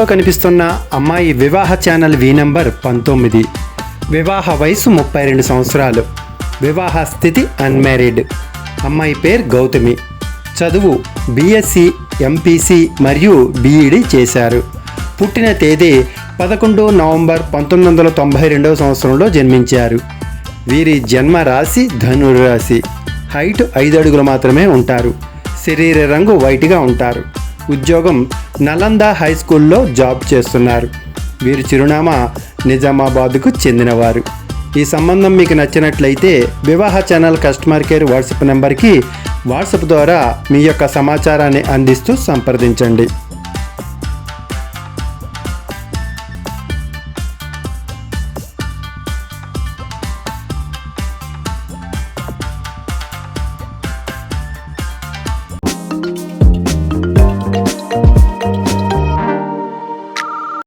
చిత్రంలో కనిపిస్తున్న అమ్మాయి వివాహ ఛానల్ వి నంబర్ 19. వివాహ వయసు 32 సంవత్సరాలు. వివాహ స్థితి అన్మ్యారీడ్. అమ్మాయి పేరు గౌతమి. చదువు బీఎస్సీ, ఎంపీసీ మరియు బీఈడీ చేశారు. పుట్టిన తేదీ 11 నవంబర్ 1992 సంవత్సరంలో జన్మించారు. వీరి జన్మ రాశి ధనురాశి. హైట్ 5 అడుగులు మాత్రమే ఉంటారు. శరీర రంగు వైట్గా ఉంటారు. ఉద్యోగం నలంద హై స్కూల్లో జాబ్ చేస్తున్నారు. వీరి చిరునామా నిజామాబాద్కు చెందినవారు. ఈ సంబంధం మీకు నచ్చినట్లయితే వివాహ ఛానల్ కస్టమర్ కేర్ వాట్సాప్ నెంబర్కి వాట్సాప్ ద్వారా మీ యొక్క సమాచారాన్ని అందిస్తూ సంప్రదించండి.